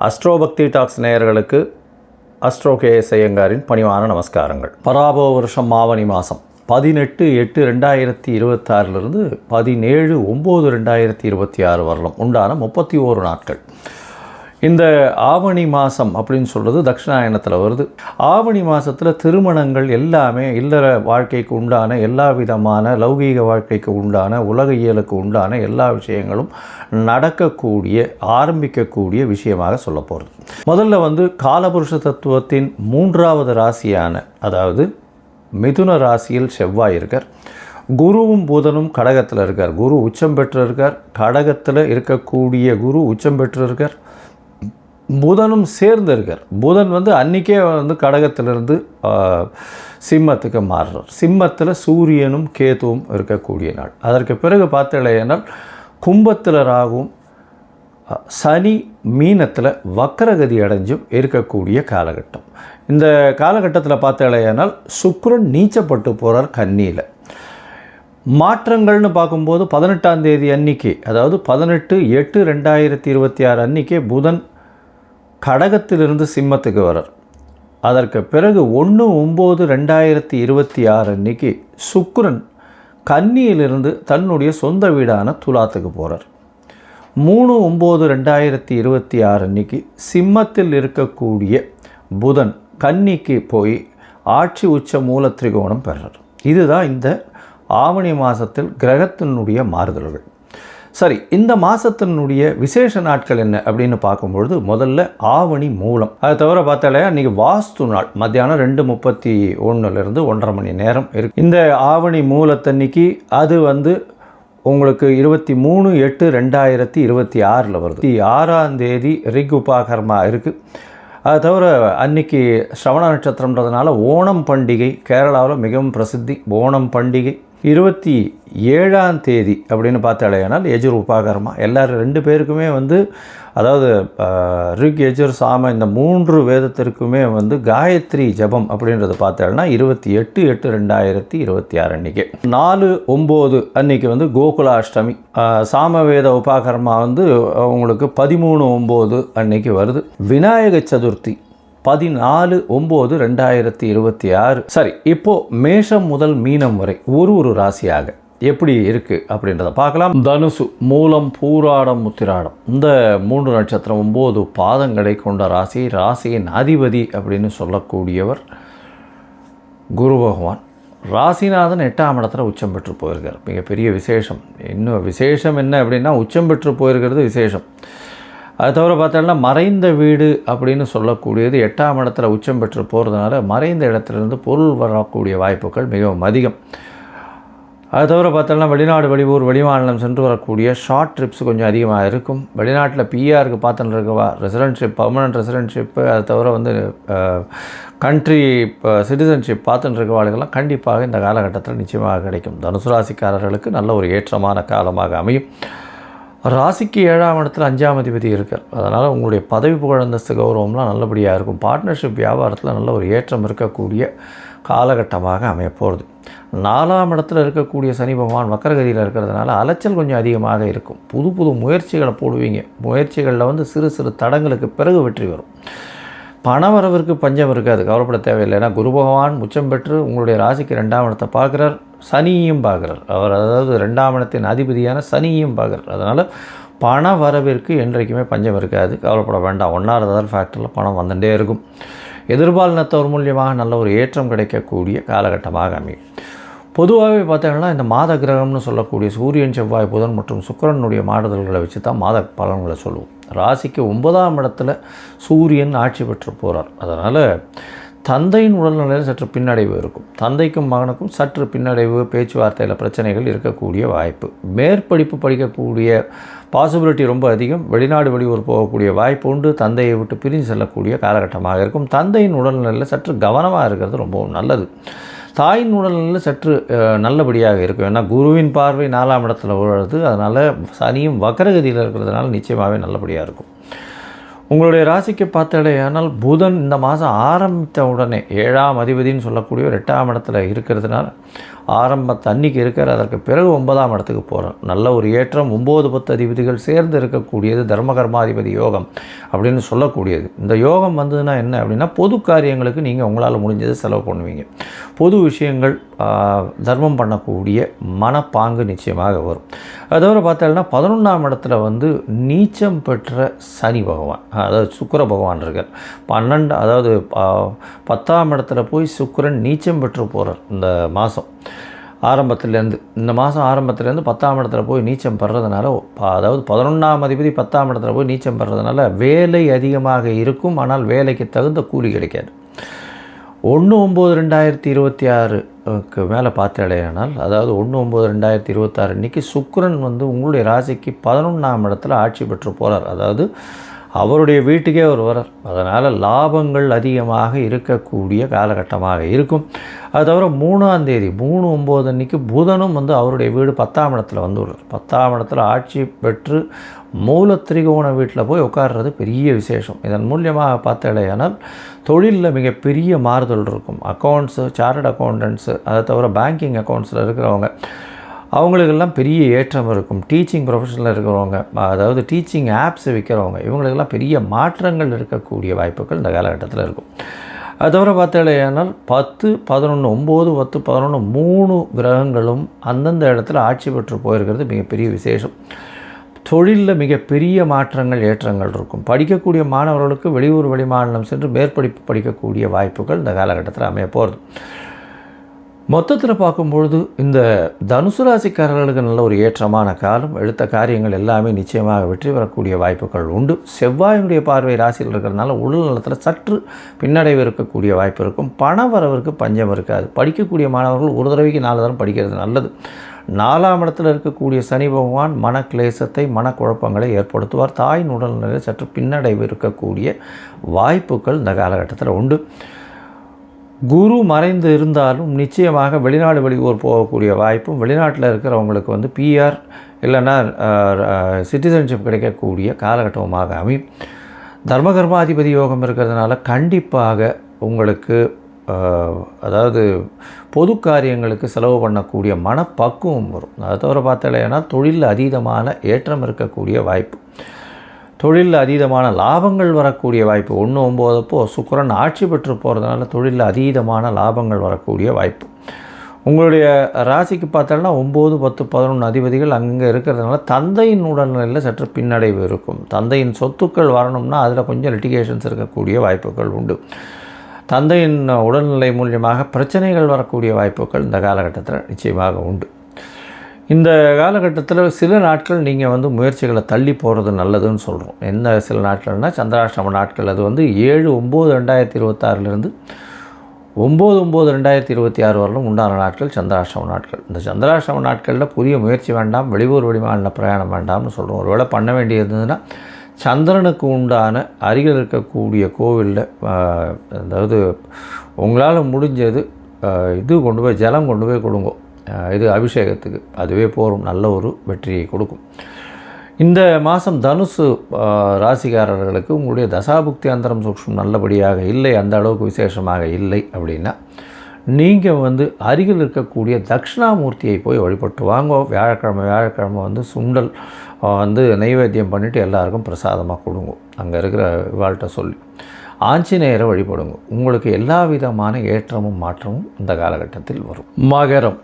அஸ்ட்ரோபக்தி tax நேயர்களுக்கு astro KS ஐயங்காரின் பணிவான நமஸ்காரங்கள். பராபவ வருஷம் ஆவணி மாதம் 18/8/2026 17/9/2026 வரலாம் உண்டான 31 நாட்கள். இந்த ஆவணி மாதம் அப்படின்னு சொல்கிறது தட்சிணாயனத்தில் வருது. ஆவணி மாதத்தில் திருமணங்கள் எல்லாமே இல்லற வாழ்க்கைக்கு உண்டான எல்லா விதமான லௌகீக வாழ்க்கைக்கு உண்டான உலக இயலுக்கு உண்டான எல்லா விஷயங்களும் நடக்கக்கூடிய ஆரம்பிக்கக்கூடிய விஷயமாக சொல்ல போகிறது. முதல்ல காலபுருஷ தத்துவத்தின் 3வது ராசியான அதாவது மிதுன ராசியில் செவ்வாய் இருக்கார். குருவும் புதனும் கடகத்தில் இருக்கார். குரு உச்சம் பெற்று இருக்கார். கடகத்தில் இருக்கக்கூடிய குரு உச்சம் பெற்று இருக்கார். புதனும் சேர்ந்து இருக்கார். புதன் அன்றைக்கே கடகத்திலிருந்து சிம்மத்துக்கு மாறுறார். சிம்மத்தில் சூரியனும் கேதுவும் இருக்கக்கூடிய நாள். அதற்கு பிறகு பார்த்தீங்கன்னா கும்பத்தில் ராகுவும் சனி மீனத்தில் வக்கரகதி அடைஞ்சும் இருக்கக்கூடிய காலகட்டம். இந்த காலகட்டத்தில் பார்த்தீங்கன்னா சுக்கிரன் நீச்சப்பட்டு போகிறார் கன்னியில். மாற்றங்கள்னு பார்க்கும்போது 18ஆம் தேதி அன்னைக்கு, அதாவது 18/8/2026 அன்றைக்கே புதன் கடகத்திலிருந்து சிம்மத்துக்கு வரார். அதற்கு பிறகு 1/9/2026 அன்றைக்கி சுக்கிரன் கன்னியிலிருந்து தன்னுடைய சொந்த வீடான துலாத்துக்கு போகிறார். 3/9/2026 அன்றைக்கி சிம்மத்தில் இருக்கக்கூடிய புதன் கன்னிக்கு போய் ஆட்சி உச்ச மூல திரிகோணம் பெறார். இதுதான் இந்த ஆவணி மாதத்தில் கிரகத்தினுடைய மாறுதல்கள். சரி, இந்த மாதத்தினுடைய விசேஷ நாட்கள் என்ன அப்படின்னு பார்க்கும்பொழுது முதல்ல ஆவணி மூலம். அதை தவிர பார்த்தாலே அன்றைக்கி வாஸ்து நாள் மத்தியானம் 2:31 1:30 மணி நேரம் இருக்குது. இந்த ஆவணி மூலத்தன்னைக்கு அது உங்களுக்கு 23/8/2026 வருது. 6ஆம் தேதி ரிக் உபாகர்மா இருக்குது. அது தவிர அன்றைக்கி ஸ்ரவண நட்சத்திரம்ன்றதுனால ஓணம் பண்டிகை கேரளாவில் மிகவும் பிரசித்தி. ஓணம் பண்டிகை 27ஆம் தேதி அப்படின்னு பார்த்தாலேனால் எஜுர் உபாகர்மா. எல்லோரும் 2 பேருக்குமே அதாவது ரிக் எஜுர் சாம இந்த 3 வேதத்திற்குமே காயத்ரி ஜபம் அப்படின்றது பார்த்தோம்னா 28/8/2026 அன்றைக்கி 4/9 அன்றைக்கி கோகுலாஷ்டமி. சாமவேத உபாகர்மா உங்களுக்கு 13/9 அன்றைக்கி வருது. விநாயக சதுர்த்தி 14/9/2026. சரி, இப்போது மேஷம் முதல் மீனம் வரை ஒரு ராசியாக எப்படி இருக்குது அப்படின்றத பார்க்கலாம். தனுசு, மூலம், பூராடம், உத்திராடம் இந்த 3 நட்சத்திரம் 9 பாதங்களை கொண்ட ராசி. ராசியின் அதிபதி அப்படின்னு சொல்லக்கூடியவர் குரு பகவான். ராசிநாதன் 8ஆம் இடத்துல உச்சம் பெற்று போயிருக்கார். மிகப்பெரிய விசேஷம். இன்னும் விசேஷம் என்ன அப்படின்னா உச்சம் பெற்று போயிருக்கிறது விசேஷம். அது தவிர பார்த்தோம்னா மறைந்த வீடு அப்படின்னு சொல்லக்கூடியது 8ஆம் இடத்துல உச்சம் பெற்று போகிறதுனால மறைந்த இடத்துலேருந்து பொருள் வரக்கூடிய வாய்ப்புகள் மிகவும் அதிகம். அது தவிர பார்த்தோம்னா வெளிநாடு, வெளியூர், வெளிமாநிலம் சென்று வரக்கூடிய ஷார்ட் ட்ரிப்ஸ் கொஞ்சம் அதிகமாக இருக்கும். வெளிநாட்டில் பிஆருக்கு பார்த்துட்டு இருக்கவா, ரெசிடென்ட்ஷிப், பர்மனெண்ட் ரெசிடென்ட்ஷிப்பு, அது தவிர கண்ட்ரி சிட்டிசன்ஷிப் பார்த்துட்டு இருக்கவாளுக்கெல்லாம் கண்டிப்பாக இந்த காலகட்டத்தில் நிச்சயமாக கிடைக்கும். தனுசு ராசிக்காரர்களுக்கு நல்ல ஒரு ஏற்றமான காலமாக அமையும். ராசிக்கு 7ஆம் இடத்துல 5ஆம் அதிபதி இருக்கார். அதனால் உங்களுடைய பதவி புகழந்தஸ்து கௌரவம்லாம் நல்லபடியாக இருக்கும். பார்ட்னர்ஷிப் வியாபாரத்தில் நல்ல ஒரு ஏற்றம் இருக்கக்கூடிய காலகட்டமாக அமையப்போகிறது. 4ஆம் இடத்துல இருக்கக்கூடிய சனி பகவான் வக்கரகதியில் இருக்கிறதுனால அலைச்சல் கொஞ்சம் அதிகமாக இருக்கும். புது முயற்சிகளை போடுவீங்க. முயற்சிகளில் சிறு சிறு தடங்களுக்கு பிறகு வெற்றி வரும். பணவரவிற்கு பஞ்சம் இருக்காது, கவலைப்பட தேவையில்லை. ஏன்னா குரு பகவான் உச்சம் பெற்று உங்களுடைய ராசிக்கு 2ஆம் இடத்தை பார்க்குறார், சனியையும் பார்க்குறார். அவர் அதாவது 2ஆம் இடத்தின் அதிபதியான சனியையும் பார்க்குறார். அதனால் பண வரவிற்கு என்றைக்குமே பஞ்சம் இருக்காது, கவலைப்பட வேண்டாம். 1வது ஃபேக்டரில் பணம் வந்துட்டே இருக்கும். எதிர்பாலினத்தவர் மூலியமாக நல்ல ஒரு ஏற்றம் கிடைக்கக்கூடிய காலகட்டமாக அமையும். பொதுவாகவே பார்த்தீங்கன்னா இந்த மாத கிரகம்னு சொல்லக்கூடிய சூரியன், செவ்வாய், புதன் மற்றும் சுக்கிரனுடைய மாறுதல்களை வச்சு தான் மாத பலன்களை சொல்லுவோம். ராசிக்கு 9ஆம் இடத்துல சூரியன் ஆட்சி பெற்று போகிறார். அதனால் தந்தையின் உடல்நிலையில் சற்று பின்னடைவு இருக்கும். தந்தைக்கும் மகனுக்கும் சற்று பின்னடைவு, பேச்சுவார்த்தையில் பிரச்சனைகள் இருக்கக்கூடிய வாய்ப்பு. மேற்படிப்பு படிக்கக்கூடிய பாசிபிலிட்டி ரொம்ப அதிகம். வெளிநாடு, வெளியூர் போகக்கூடிய வாய்ப்பு உண்டு. தந்தையை விட்டு பிரிஞ்சு செல்லக்கூடிய காலகட்டமாக இருக்கும். தந்தையின் உடல்நிலையில் சற்று கவனமாக இருக்கிறது ரொம்பவும் நல்லது. தாயின் உடல்நிலை சற்று நல்லபடியாக இருக்கும். ஏன்னா குருவின் பார்வை 4ஆம் இடத்துல விழுது. அதனால் சனியும் வக்கரகதியில் இருக்கிறதுனால நிச்சயமாகவே நல்லபடியாக இருக்கும். உங்களுடைய ராசிக்கு பார்த்தாலேயானால் புதன் இந்த மாதம் ஆரம்பித்த உடனே 7ஆம் அதிபதினு சொல்லக்கூடிய 8ஆம் இடத்துல இருக்கிறதுனால அன்னைக்கு இருக்கிற அதற்கு பிறகு 9ஆம் இடத்துக்கு போகிறார். நல்ல ஒரு ஏற்றம். 9, 10 அதிபதிகள் சேர்ந்து இருக்கக்கூடியது தர்மகர்மாதிபதி யோகம் அப்படின்னு சொல்லக்கூடியது. இந்த யோகம் வந்ததுன்னா என்ன அப்படின்னா, பொது காரியங்களுக்கு நீங்கள் உங்களால் முடிஞ்சது செலவு பண்ணுவீங்க. பொது விஷயங்கள், தர்மம் பண்ணக்கூடிய மனப்பாங்கு நிச்சயமாக வரும். அது தவிர பார்த்தோம்னா 11ஆம் இடத்துல வந்து நீச்சம் பெற்ற சனி பகவான், அதாவது சுக்கிர பகவான் இருக்கார். 10ஆம் இடத்துல போய் சுக்கிரன் நீச்சம் பெற்று போகிறார். இந்த மாதம் ஆரம்பத்துலேருந்து, இந்த மாதம் ஆரம்பத்துலேருந்து 10ஆம் இடத்துல போய் நீச்சம் பெறதுனால, அதாவது 11ஆம் அதிபதி 10ஆம் இடத்துல போய் நீச்சம் பெறதுனால வேலை அதிகமாக இருக்கும். ஆனால் வேலைக்கு தகுந்த கூலி கிடைக்காது. 1/9/2026க்கு மேலே பார்த்தாலேயானால், அதாவது 1/9/2026 அன்றைக்கி சுக்கிரன் வந்து உங்களுடைய ராசிக்கு 11ஆம் இடத்துல ஆட்சி பெற்று போகிறார். அதாவது அவருடைய வீட்டுக்கே அவர் வரார். அதனால் லாபங்கள் அதிகமாக இருக்கக்கூடிய காலகட்டமாக இருக்கும். அது தவிர 3ஆம் தேதி 3/9 அன்றைக்கி புதனும் வந்து அவருடைய வீடு 10ஆம் இடத்துல வந்து விடுறார். 10ஆம் இடத்துல ஆட்சி பெற்று மூல திரிகோண வீட்டில் போய் உட்கார்றது பெரிய விசேஷம். இதன் மூலியமாக பார்த்தாலேயானால் தொழிலில் மிகப்பெரிய மாறுதல் இருக்கும். அக்கௌண்ட்ஸு, சார்ட்டர்ட் அக்கௌண்டன்ட்ஸு, அதை தவிர பேங்கிங் அக்கௌண்ட்ஸில் இருக்கிறவங்க அவங்களுக்கெல்லாம் பெரிய ஏற்றம் இருக்கும். டீச்சிங் ப்ரொஃபஷனில் இருக்கிறவங்க, அதாவது டீச்சிங் ஆப்ஸ் விற்கிறவங்க, இவங்களுக்கெல்லாம் பெரிய மாற்றங்கள் இருக்கக்கூடிய வாய்ப்புகள் இந்த காலகட்டத்தில் இருக்கும். அது தவிர பார்த்தாலேயானால் 10, 11, 9, 10, 11 3 கிரகங்களும் அந்தந்த இடத்துல ஆட்சி பெற்று போயிருக்கிறது மிகப்பெரிய விசேஷம். தொழிலில் மிகப்பெரிய மாற்றங்கள், ஏற்றங்கள் இருக்கும். படிக்கக்கூடிய மாணவர்களுக்கு வெளியூர் வெளிமாநிலம் சென்று மேற்படிப்பு படிக்கக்கூடிய வாய்ப்புகள் இந்த காலகட்டத்தில் அமைய போகிறது. மொத்தத்தில் பார்க்கும்பொழுது இந்த தனுசு ராசிக்காரர்களுக்கு நல்ல ஒரு ஏற்றமான காலம். எடுத்த காரியங்கள் எல்லாமே நிச்சயமாக வெற்றி பெறக்கூடிய வாய்ப்புகள் உண்டு. செவ்வாயினுடைய பார்வை ராசியில் இருக்கிறதுனால உடல் நலத்தில் சற்று பின்னடைவு இருக்கக்கூடிய வாய்ப்பு இருக்கும். பண வரவிற்கு பஞ்சம் இருக்காது. படிக்கக்கூடிய மாணவர்கள் ஒரு தடவைக்கு 4 தரம் படிக்கிறது நல்லது. 4ஆம் இடத்தில் இருக்கக்கூடிய சனி பகவான் மனக்லேசத்தை, மனக்குழப்பங்களை ஏற்படுத்துவார். தாயின் உடல்நிலையில் சற்று பின்னடைவு இருக்கக்கூடிய வாய்ப்புகள் இந்த காலகட்டத்தில் உண்டு. குரு மறைந்து இருந்தாலும் நிச்சயமாக வெளிநாடு வெளியூர் போகக்கூடிய வாய்ப்பும், வெளிநாட்டில் இருக்கிறவங்களுக்கு வந்து பிஆர் இல்லைன்னா சிட்டிசன்ஷிப் கிடைக்கக்கூடிய காலகட்டமாக அமையும். தர்மகர்மாதிபதி யோகம் இருக்கிறதுனால கண்டிப்பாக உங்களுக்கு அதாவது பொது காரியங்களுக்கு செலவு பண்ணக்கூடிய மனப்பக்குவம் வரும். அதை தவிர பார்த்தாலேனா தொழிலில் அதீதமான ஏற்றம் இருக்கக்கூடிய வாய்ப்பு, தொழிலில் அதீதமான லாபங்கள் வரக்கூடிய வாய்ப்பு. 1/9 சுக்கிரன் ஆட்சி பெற்று போகிறதுனால தொழிலில் அதீதமான லாபங்கள் வரக்கூடிய வாய்ப்பு. உங்களுடைய ராசிக்கு பார்த்தோம்னா 9, 10, 11 அதிபதிகள் அங்கே இருக்கிறதுனால தந்தையின் உடல்நிலையில் சற்று பின்னடைவு இருக்கும். தந்தையின் சொத்துக்கள் வரணும்னா அதில் கொஞ்சம் லிட்டிகேஷன்ஸ் இருக்கக்கூடிய வாய்ப்புகள் உண்டு. தந்தையின் உடல்நிலை மூலியமாக பிரச்சனைகள் வரக்கூடிய வாய்ப்புகள் இந்த காலகட்டத்தில் நிச்சயமாக உண்டு. இந்த காலகட்டத்தில் சில நாட்கள் நீங்கள் வந்து முயற்சிகளை தள்ளி போகிறது நல்லதுன்னு சொல்கிறோம். என்ன சில நாட்கள்னால் சந்திராஷ்டம நாட்கள். அது வந்து 7/9/2026 9/9/2026 வரலும் உண்டான நாட்கள் சந்திராஷ்டம நாட்கள். இந்த சந்திராஷ்டம நாட்களில் புதிய முயற்சி வேண்டாம், வெளியூர் வெளிமாநில பிரயாணம் வேண்டாம்னு சொல்கிறோம். ஒரு வேளை பண்ண வேண்டியதுன்னா சந்திரனுக்கு உண்டான அருகில் இருக்கக்கூடிய கோவிலில், அதாவது உங்களால் முடிஞ்சது இது கொண்டு போய் ஜலம் கொண்டு போய் கொடுங்க, இது அபிஷேகத்துக்கு, அதுவே போகும், நல்ல ஒரு வெற்றியை கொடுக்கும். இந்த மாதம் தனுசு ராசிக்காரர்களுக்கு உங்களுடைய தசாபுக்தி அந்தரம் சூக்ஷ்மம் நல்லபடியாக இல்லை, அந்த அளவுக்கு விசேஷமாக இல்லை அப்படின்னா நீங்கள் வந்து அருகில் இருக்கக்கூடிய தட்சிணாமூர்த்தியை போய் வழிபட்டு வாங்க. வியாழக்கிழமை வந்து சுண்டல் வந்து நைவேத்தியம் பண்ணிவிட்டு எல்லாருக்கும் பிரசாதமாக கொடுங்க. அங்கே இருக்கிற வாழ்கிட்ட சொல்லி ஆஞ்சநேயரை வழிபடுங்க. உங்களுக்கு எல்லா விதமான ஏற்றமும் மாற்றமும் இந்த காலகட்டத்தில் வரும். மகரம்,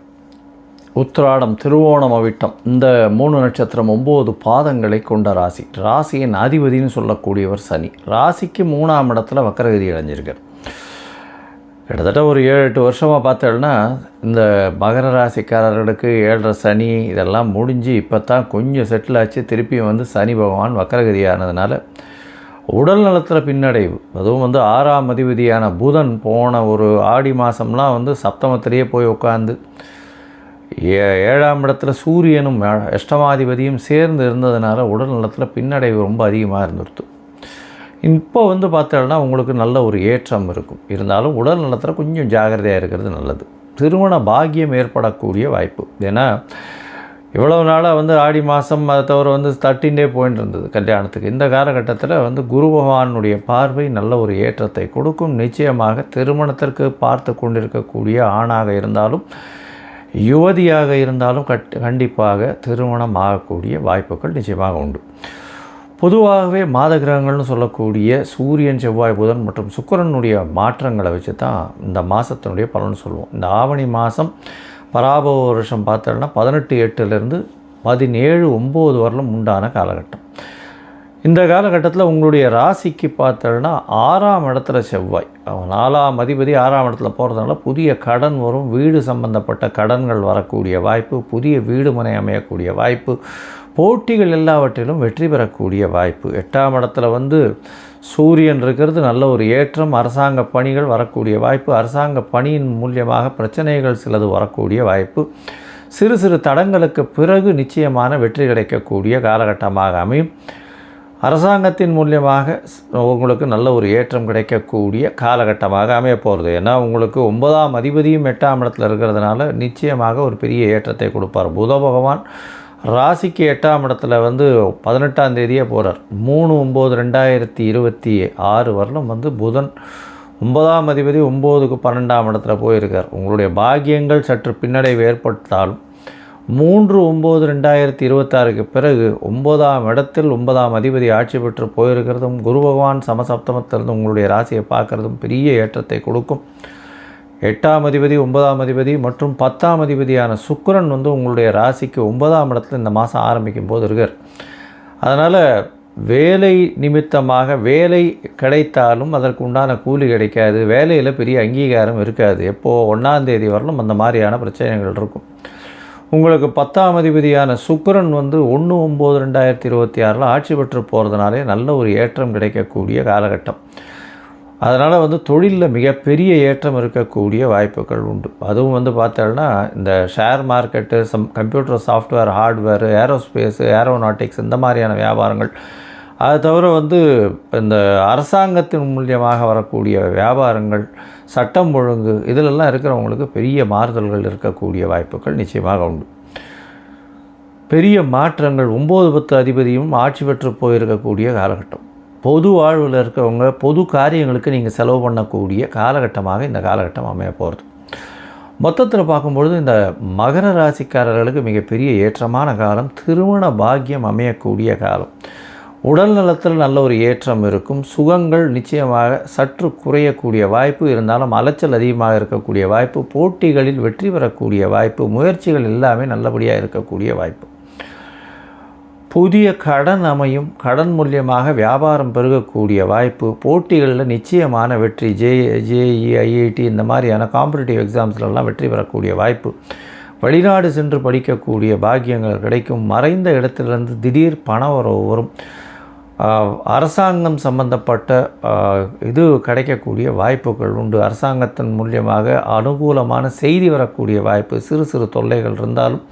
உத்திராடம், திருவோணம், அவிட்டம், இந்த 3 நட்சத்திரம் 9 பாதங்களை கொண்ட ராசி. ராசியின் அதிபதினு சொல்லக்கூடியவர் சனி. ராசிக்கு 3ஆம் இடத்துல வக்கரகதி அடைஞ்சிருக்கார். கிட்டத்தட்ட ஒரு 7-8 வருஷமாக பார்த்தோம்னா இந்த மகர ராசிக்காரர்களுக்கு 7.5 சனி இதெல்லாம் முடிஞ்சு இப்போ தான் கொஞ்சம் செட்டில் ஆச்சு. திருப்பியும் வந்து சனி பகவான் வக்கரகதியானதுனால உடல் நலத்தில் பின்னடைவு. அதுவும் வந்து 6ஆம் அதிபதியான புதன் போன ஒரு ஆடி மாதம்லாம் வந்து சப்தமத்திலேயே போய் உட்காந்து 7ஆம் இடத்துல சூரியனும் அஷ்டமாதிபதியும் சேர்ந்து இருந்ததுனால உடல் நலத்தில் பின்னடைவு ரொம்ப அதிகமாக இருந்துருது. இப்போ வந்து பார்த்தோம்னா உங்களுக்கு நல்ல ஒரு ஏற்றம் இருக்கும். இருந்தாலும் உடல் நலத்தில் கொஞ்சம் ஜாகிரதையாக இருக்கிறது நல்லது. திருமண பாக்கியம் ஏற்படக்கூடிய வாய்ப்பு. ஏன்னா இவ்வளவு நாளாக வந்து ஆடி மாதம் அதை தவிர வந்து தட்டின்ண்டே போயின்னு இருந்தது கல்யாணத்துக்கு. இந்த காலகட்டத்தில் வந்து குரு பகவானுடைய பார்வை நல்ல ஒரு ஏற்றத்தை கொடுக்கும். நிச்சயமாக திருமணத்திற்கு பார்த்து கொண்டிருக்கக்கூடிய ஆணாக இருந்தாலும் யுவதியாக இருந்தாலும் கண்டிப்பாக திருமணம் ஆகக்கூடிய வாய்ப்புகள் நிச்சயமாக உண்டு. பொதுவாகவே மாத கிரகங்கள்னு சொல்லக்கூடிய சூரியன், செவ்வாய், புதன் மற்றும் சுக்கிரனுடைய மாற்றங்களை வச்சு தான் இந்த மாதத்தினுடைய பலன் சொல்லுவோம். இந்த ஆவணி மாதம் பராபவ வருஷம் பார்த்தோன்னா 18/8 17/9 வரலும் உண்டான காலகட்டம். இந்த காலகட்டத்தில் உங்களுடைய ராசிக்கு பார்த்தோன்னா 6ஆம் இடத்துல செவ்வாய், 4ஆம் அதிபதி 6ஆம் இடத்துல போகிறதுனால புதிய கடன் வரும், வீடு சம்பந்தப்பட்ட கடன்கள் வரக்கூடிய வாய்ப்பு, புதிய வீடு மனை அமையக்கூடிய வாய்ப்பு, போட்டிகள் எல்லாவற்றிலும் வெற்றி பெறக்கூடிய வாய்ப்பு. 8ஆம் இடத்துல சூரியன் இருக்கிறது, நல்ல ஒரு ஏற்றம், அரசாங்க பணிகள் வரக்கூடிய வாய்ப்பு, அரசாங்க பணியின் மூலியமாக பிரச்சனைகள் சிலது வரக்கூடிய வாய்ப்பு, சிறு சிறு தடங்களுக்கு பிறகு நிச்சயமான வெற்றி கிடைக்கக்கூடிய காலகட்டமாக அமையும். அரசாங்கத்தின் மூலியமாக உங்களுக்கு நல்ல ஒரு ஏற்றம் கிடைக்கக்கூடிய காலகட்டமாக அமைய போகிறது. ஏன்னா உங்களுக்கு 9ஆம் அதிபதியும் 8ஆம் இடத்துல இருக்கிறதுனால நிச்சயமாக ஒரு பெரிய ஏற்றத்தை கொடுப்பார். புத பகவான் ராசிக்கு 8ஆம் இடத்துல 18ஆம் தேதியே போகிறார். 3/9/2026 வரலும் புதன் 9ஆம் அதிபதி 9க்கு 12ஆம் இடத்துல போயிருக்கார். உங்களுடைய பாக்கியங்கள் சற்று பின்னடைவு ஏற்பட்டாலும் 3/9/2026க்கு பிறகு 9ஆம் இடத்தில் 9ஆம் அதிபதி ஆட்சி பெற்று போயிருக்கிறதும், குரு பகவான் சமசப்தமத்திலிருந்து உங்களுடைய ராசியை பார்க்குறதும் பெரிய ஏற்றத்தை கொடுக்கும். 8ஆம் அதிபதி, 9ஆம் அதிபதி மற்றும் 10ஆம் அதிபதியான சுக்கிரன் உங்களுடைய ராசிக்கு 9ஆம் இடத்துல இந்த மாதம் ஆரம்பிக்கும் போது இருக்கார். அதனால் வேலை நிமித்தமாக வேலை கிடைத்தாலும் அதற்கு உண்டான கூலி கிடைக்காது, வேலையில் பெரிய அங்கீகாரம் இருக்காது. எப்போது 1ஆம் தேதி வரலும் அந்த மாதிரியான பிரச்சனைகள் இருக்கும். உங்களுக்கு 10ஆம் அதிபதியான சுக்கிரன் 1/9/2026 ஆட்சி பெற்று போகிறதுனாலே நல்ல ஒரு ஏற்றம் கிடைக்கக்கூடிய காலகட்டம். அதனால் தொழிலில் மிகப்பெரிய ஏற்றம் இருக்கக்கூடிய வாய்ப்புகள் உண்டு. அதுவும் பார்த்தோன்னா இந்த share market, computer software, hardware, aerospace, aeronautics இந்த மாதிரியான வியாபாரங்கள், அது தவிர இந்த அரசாங்கத்தின் மூலியமாக வரக்கூடிய வியாபாரங்கள், சட்டம் ஒழுங்கு, இதிலெல்லாம் இருக்கிறவங்களுக்கு பெரிய மாறுதல்கள் இருக்கக்கூடிய வாய்ப்புகள் நிச்சயமாக உண்டு. பெரிய மாற்றங்கள் 9-10 அதிபதியும் ஆட்சி பெற்று போயிருக்கக்கூடிய காலகட்டம். பொது வாழ்வில் இருக்கிறவங்க பொது காரியங்களுக்கு நீங்கள் செலவு பண்ணக்கூடிய காலகட்டமாக இந்த காலகட்டம் அமைய போகிறது. மொத்தத்தில் பார்க்கும்பொழுது இந்த மகர ராசிக்காரர்களுக்கு மிகப்பெரிய ஏற்றமான காலம், திருமண பாக்கியம் அமையக்கூடிய காலம். உடல் நலத்தில் நல்ல ஒரு ஏற்றம் இருக்கும். சுகங்கள் நிச்சயமாக சற்று குறையக்கூடிய வாய்ப்பு இருந்தாலும் அலைச்சல் அதிகமாக இருக்கக்கூடிய வாய்ப்பு, போட்டிகளில் வெற்றி பெறக்கூடிய வாய்ப்பு, முயற்சிகள் எல்லாமே நல்லபடியாக இருக்கக்கூடிய வாய்ப்பு. புதிய கடன் அமையும், கடன் மூலியமாக வியாபாரம் பெருகக்கூடிய வாய்ப்பு, போட்டிகளில் நிச்சயமான வெற்றி, ஜேஇ, ஐஐடி இந்த மாதிரியான காம்படிட்டிவ் எக்ஸாம்ஸ்லாம் வெற்றி பெறக்கூடிய வாய்ப்பு, வெளிநாடு சென்று படிக்கக்கூடிய பாக்கியங்கள் கிடைக்கும், மறைந்த இடத்திலிருந்து திடீர் பண வரவு வரும், அரசாங்கம் சம்பந்தப்பட்ட இது கிடைக்கக்கூடிய வாய்ப்புகள் உண்டு, அரசாங்கத்தின் மூலியமாக அனுகூலமான செய்தி வரக்கூடிய வாய்ப்பு, சிறு சிறு தொல்லைகள் இருந்தாலும்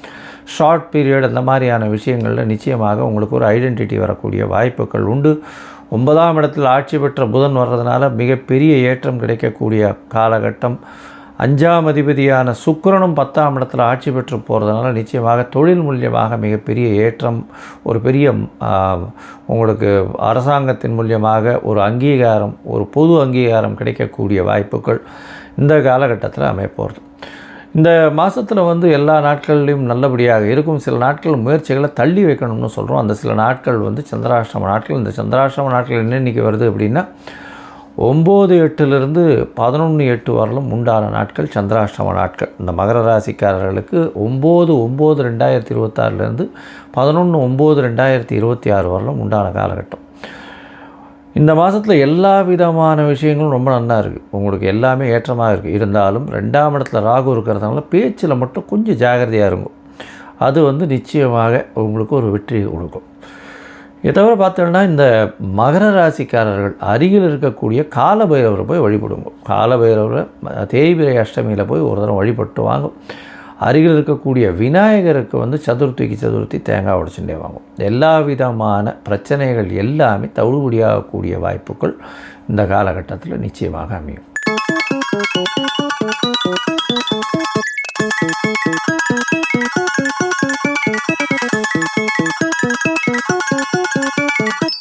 ஷார்ட் பீரியட் அந்த மாதிரியான விஷயங்களில் நிச்சயமாக உங்களுக்கு ஒரு ஐடென்டிட்டி வரக்கூடிய வாய்ப்புகள் உண்டு. 9ஆம் இடத்தில் ஆட்சி பெற்ற புதன் வர்றதுனால மிகப்பெரிய ஏற்றம் கிடைக்கக்கூடிய காலகட்டம். 5ஆம் அதிபதியான சுக்கிரனும் 10ஆம் இடத்தில் ஆட்சி பெற்று போகிறதுனால நிச்சயமாக தொழில் மூலியமாக மிகப்பெரிய ஏற்றம், ஒரு பெரிய உங்களுக்கு அரசாங்கத்தின் மூலியமாக ஒரு அங்கீகாரம், ஒரு பொது அங்கீகாரம் கிடைக்கக்கூடிய வாய்ப்புகள் இந்த காலகட்டத்தில் அமையப்போகிறது. இந்த மாதத்தில் எல்லா நாட்கள்லையும் நல்லபடியாக இருக்கும். சில நாட்கள் முயற்சிகளை தள்ளி வைக்கணும்னு சொல்கிறோம். அந்த சில நாட்கள் சந்திராஷ்டம நாட்கள். இந்த சந்திராஷ்டம நாட்கள் என்னென்னைக்கு வருது அப்படின்னா 9/8 11/8 வரலும் உண்டான நாட்கள் சந்திராஷ்டம நாட்கள். இந்த மகர ராசிக்காரர்களுக்கு 9/9/2026 11/9/2026 வரலும் உண்டான காலகட்டம். இந்த மாதத்தில் எல்லா விதமான விஷயங்களும் ரொம்ப நல்லா இருக்குது. உங்களுக்கு எல்லாமே ஏற்றமாக இருக்குது. இருந்தாலும் 2ஆம் இடத்துல ராகு இருக்கிறதுனால பேச்சில் மட்டும் கொஞ்சம் ஜாகிரதையாக இருக்கும். அது நிச்சயமாக உங்களுக்கு ஒரு வெற்றி கொடுக்கும். இதை தவிர பார்த்தோன்னா இந்த மகர ராசிக்காரர்கள் அருகில் இருக்கக்கூடிய காலபைரவரை போய் வழிபடுங்க. காலபைரவரை தேய்பிரை அஷ்டமியில் போய் ஒரு தடவை வழிபட்டு வாங்க. அருகில் இருக்கக்கூடிய விநாயகருக்கு சதுர்த்தி தேங்காய் உடைச்சுட்டே வாங்கும். எல்லா விதமான பிரச்சனைகள் எல்லாமே தவிடுபடியாகக்கூடிய வாய்ப்புகள் இந்த காலகட்டத்தில் நிச்சயமாக அமையும்.